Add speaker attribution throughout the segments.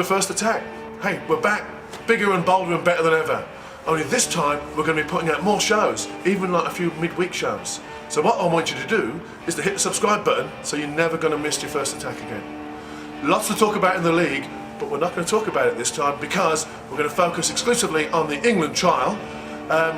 Speaker 1: the first attack. Hey, we're back, bigger and bolder and better than ever. Only this time, we're going to be putting out more shows, even like a few midweek shows. So what I want you to do is to hit the subscribe button so you're never going to miss your first attack again. Lots to talk about in the league, but we're not going to talk about it this time because we're going to focus exclusively on the England trial,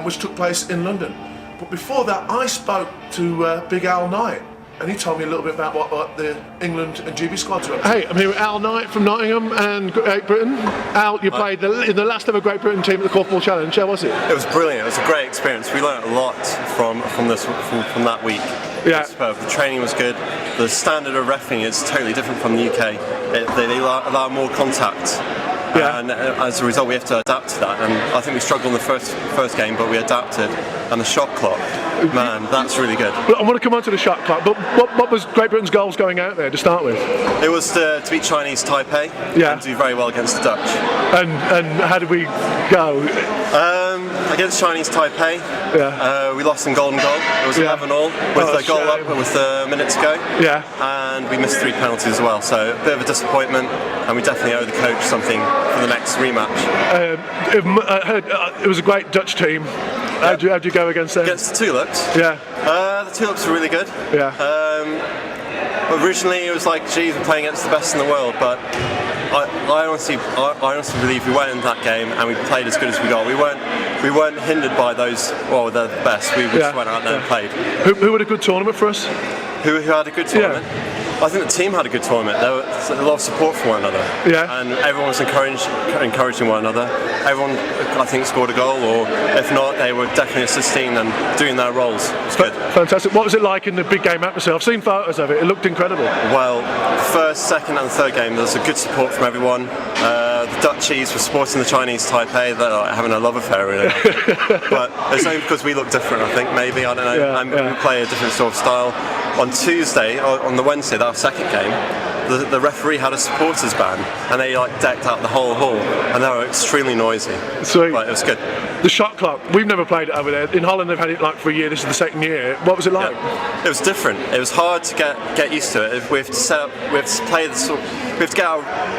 Speaker 1: which took place in London. But before that, I spoke to Big Al Knight, and he told me a little bit about what the England and GB squads were up to. Hey, I'm here with Al Knight from Nottingham and Great Britain. Al, you played in the last ever Great Britain team at the Korfball Challenge. How was it?
Speaker 2: It was brilliant. It was a great experience. We learned a lot from that week.
Speaker 1: Yeah.
Speaker 2: The training was good. The standard of reffing is totally different from the UK. They allow more contact.
Speaker 1: Yeah.
Speaker 2: And as a result, we have to adapt to that. And I think we struggled in the first game, but we adapted. And the shot clock, man, that's really good.
Speaker 1: Well, I want to come on to the shot clock, but what was Great Britain's goals going out there to start with?
Speaker 2: It was to beat Chinese Taipei and do very well against the Dutch.
Speaker 1: And how did we go?
Speaker 2: Against Chinese Taipei, we lost in golden goal. It was 11-all with a goal up with a minute to go.
Speaker 1: Yeah.
Speaker 2: And we missed 3 penalties as well, so a bit of a disappointment, and we definitely owe the coach something for the next rematch.
Speaker 1: It was a great Dutch team. How'd you go against them?
Speaker 2: Against the Tulips?
Speaker 1: Yeah.
Speaker 2: The Tulips were really good.
Speaker 1: Yeah.
Speaker 2: Originally it was like, geez, we're playing against the best in the world, but I honestly believe we went in that game and we played as good as we got. We weren't hindered by those, well, they're the best. We just went out there and played.
Speaker 1: Who had a good tournament for us?
Speaker 2: Who had a good tournament? Yeah. I think the team had a good tournament. There was a lot of support from one another. Yeah. And everyone was encouraging one another. Everyone, I think, scored a goal, or if not, they were definitely assisting and doing their roles. It's good.
Speaker 1: Fantastic. What was it like in the big game atmosphere? I've seen photos of it. It looked incredible.
Speaker 2: Well, the first, second and third game, there was a good support from everyone. The Dutchies were supporting the Chinese Taipei. They're like having a love affair, really. But it's only because we look different, I think, maybe. I don't know. We play a different sort of style. On Tuesday, or on the Wednesday, that second game, the referee had a supporters band, and they like decked out the whole hall, and they were extremely noisy. Sweet. But it was good.
Speaker 1: The shot clock, we've never played it over there. In Holland, they've had it like for a year. This is the second year. What was it like?
Speaker 2: Yeah. It was different. It was hard to get used to it. We have to set up, we have to play the we have to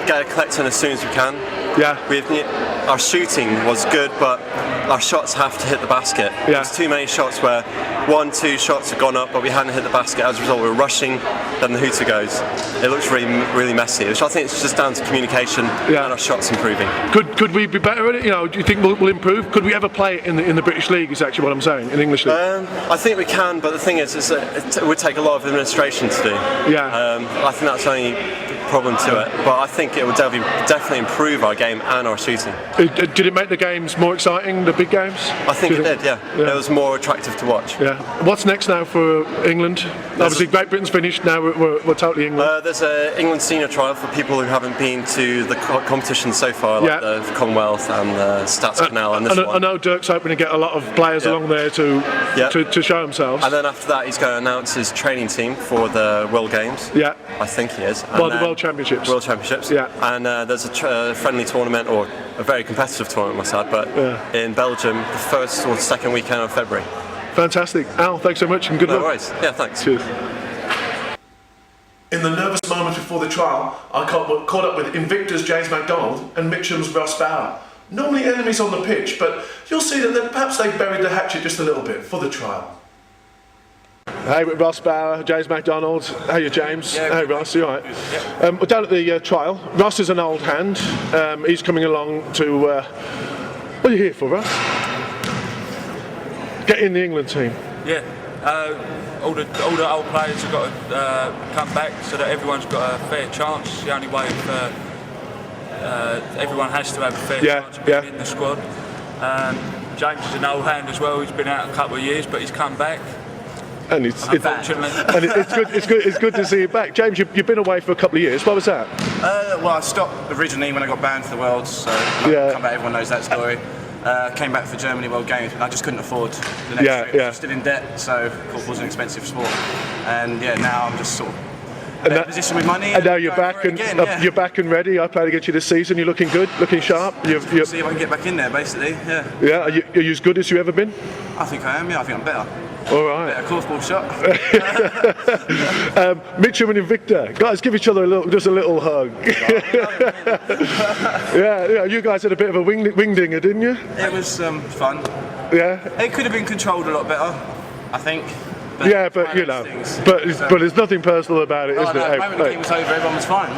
Speaker 2: get a collector in as soon as we can. Yeah. Our shooting was good, but our shots have to hit the basket. Yeah. There's too many shots where 1-2 shots have gone up, but we hadn't hit the basket. As a result, we were rushing, then the hooter goes. It looks really messy, which I think is just down to communication and our shots improving. Could
Speaker 1: we be better at it? You know, do you think we'll improve? Could we ever play it in the British League? Is actually what I'm saying, in English League.
Speaker 2: I think we can, but the thing is it would take a lot of administration to do. Yeah. I think that's the only problem to it, but I think it would definitely improve our game and our shooting.
Speaker 1: Did it make the games more exciting, the big games?
Speaker 2: I think it did, yeah. It was more attractive to watch.
Speaker 1: Yeah. What's next now for England? Obviously Great Britain's finished, now we're totally England.
Speaker 2: There's an England senior trial for people who haven't been to the competition so far, like the Commonwealth and the Stats Canal and this one.
Speaker 1: I know Dirk's hoping to get a lot of players along there to show themselves.
Speaker 2: And then after that he's going to announce his training team for the World Games. Yeah. I think he is.
Speaker 1: Well, the World Championships.
Speaker 2: World Championships. Yeah. And there's a friendly tournament, or a very competitive tournament, must add, but in Belgium, the first or second weekend of February.
Speaker 1: Fantastic. Al, thanks so much and good luck.
Speaker 2: No worries. Yeah, thanks.
Speaker 1: Cheers. In the nervous moments before the trial, I caught up with Invicta's James MacDonald and Mitcham's Ross Bauer. Normally enemies on the pitch, but you'll see that perhaps they buried the hatchet just a little bit for the trial. Hey, with Ross Bauer, James MacDonald. How are you, James? Yeah, hey, Ross, you alright? Yeah. We're down at the trial. Ross is an old hand. He's coming along to... what are you here for, Ross? Get in the England team.
Speaker 3: Yeah. All the old players have got to come back so that everyone's got a fair chance. The only way everyone has to have a fair chance of being in the squad. James is an old hand as well. He's been out a couple of years, but he's come back.
Speaker 1: And it's good to see you back. James, you've been away for a couple of years. What was that?
Speaker 4: Well, I stopped originally when I got banned for the Worlds, so come back, everyone knows that story. Came back for Germany World Games, but I just couldn't afford the next trip. I was still in debt, so it was an expensive sport. And now I'm just sort of in a position with money.
Speaker 1: And now you're back you're back and ready. I played against you this season. You're looking good, looking sharp.
Speaker 4: See if I can get back in there, basically. Yeah.
Speaker 1: Yeah. Are you as good as you ever been?
Speaker 4: I think I am. Yeah, I think I'm better.
Speaker 1: All right.
Speaker 4: A korfball shot.
Speaker 1: Mitchum and Invicta, guys, give each other just a little hug. yeah, you guys had a bit of a wing dinger, didn't you?
Speaker 4: It was fun.
Speaker 1: Yeah.
Speaker 4: It could have been controlled a lot better, I think. But
Speaker 1: yeah, but you know, but there's nothing personal about it, isn't it?
Speaker 4: The moment the game was over, everyone was fine.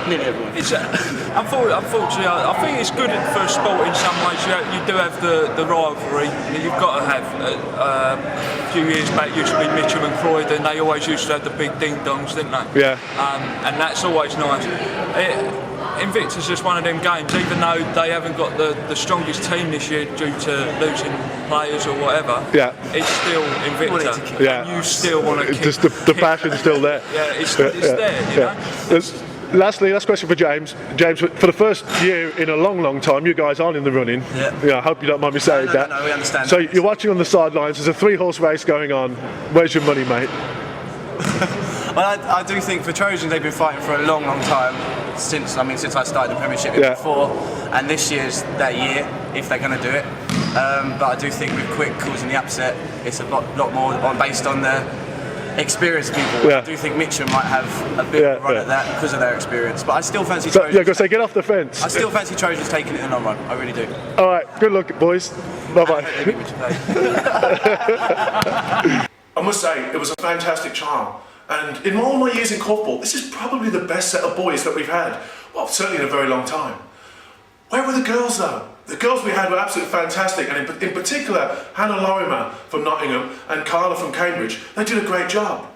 Speaker 4: Nearly everyone.
Speaker 3: Unfortunately, I think it's good for a sport in some ways. You do have the rivalry that you've got to have. A few years back, it used to be Mitchum and Croydon. They always used to have the big ding-dongs, didn't they?
Speaker 1: Yeah.
Speaker 3: And that's always nice. Invicta's just one of them games, even though they haven't got the strongest team this year due to losing players or whatever.
Speaker 1: Yeah.
Speaker 3: It's still Invicta.
Speaker 1: Yeah.
Speaker 3: And you still want to kick.
Speaker 1: Just the passion's still there.
Speaker 3: Yeah, it's there, you know.
Speaker 1: Last question for James. James, for the first year in a long time, you guys aren't in the running.
Speaker 4: Yeah.
Speaker 1: I hope you don't mind me saying that.
Speaker 4: No, we understand.
Speaker 1: So you're watching on the sidelines. There's a 3-horse race going on. Where's your money, mate?
Speaker 4: Well, I do think for Trojans they've been fighting for a long time since I started the Premiership before, and this year's that year if they're going to do it. But I do think with Quick causing the upset, it's a lot more based on the experienced people. I do think Mitchum might have a bit of a run at that because of their experience. But I still fancy Trojans.
Speaker 1: Yeah, because they get off the fence.
Speaker 4: I still fancy Trojans taking it in the long run. I really do.
Speaker 1: All right, good luck, boys. Bye bye. I must say, it was a fantastic trial. And in all my years in korfball, this is probably the best set of boys that we've had. Well, certainly in a very long time. Where were the girls though? The girls we had were absolutely fantastic, and in particular, Hannah Lorimer from Nottingham and Carla from Cambridge. They did a great job.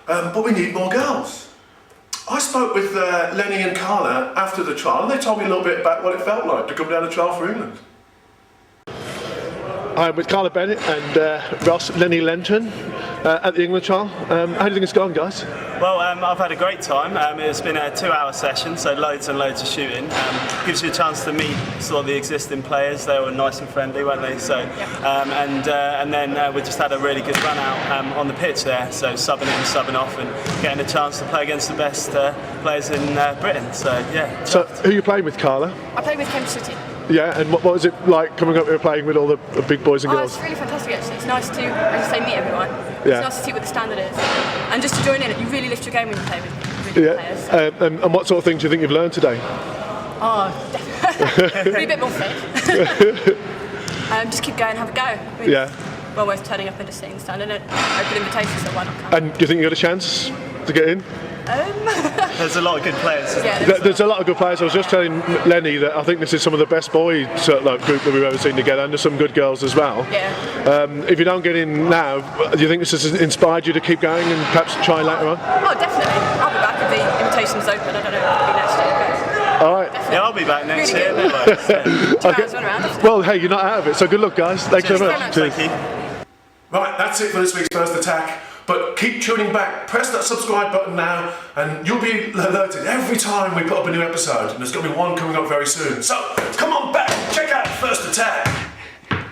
Speaker 1: But we need more girls. I spoke with Lenny and Carla after the trial, and they told me a little bit about what it felt like to come down the trial for England. I'm with Carla Bennett and Ross Lenny Lenton at the England trial. How do you think it's gone, guys?
Speaker 5: Well, I've had a great time. It's been a 2-hour session, so loads and loads of shooting. Gives you a chance to meet sort of the existing players. They were nice and friendly, weren't they? So, and then we just had a really good run out on the pitch there. So subbing in, subbing off, and getting a chance to play against the best players in Britain. So yeah.
Speaker 1: So who are you playing with, Carla?
Speaker 6: I play with Cambridge City.
Speaker 1: Yeah, and what was it like coming up here playing with all the big boys and girls?
Speaker 6: It's really fantastic actually. It's nice to, as you say, meet everyone.
Speaker 1: Yeah.
Speaker 6: It's nice to see what the standard is. And just to join in, you really lift your game when you play with really good players. So.
Speaker 1: And what sort of things do you think you've learned today?
Speaker 6: Definitely. Be a bit more fit. Just keep going, have a go. Really well worth turning up and just sitting stand and open invitations, so why not come?
Speaker 1: And do you think you got a chance to get in?
Speaker 5: There's a lot of good players.
Speaker 1: There's a lot of good players. I was just telling Lenny that I think this is some of the best boys group that we've ever seen together, and there's some good girls as well.
Speaker 6: Yeah.
Speaker 1: If you don't get in now, do you think this has inspired you to keep going and perhaps try later on?
Speaker 6: Oh, definitely. I'll be back if the invitation's open. I don't know if it'll be next year, but
Speaker 1: all right.
Speaker 6: definitely.
Speaker 5: Yeah, I'll be back next year.
Speaker 1: Well, hey, you're not out of it, so good luck, guys. Thanks so much.
Speaker 5: Thank you.
Speaker 1: Right, that's it for this week's First Attack. But keep tuning back, press that subscribe button now, and you'll be alerted every time we put up a new episode. And there's going to be one coming up very soon. So, come on back, check out First Attack.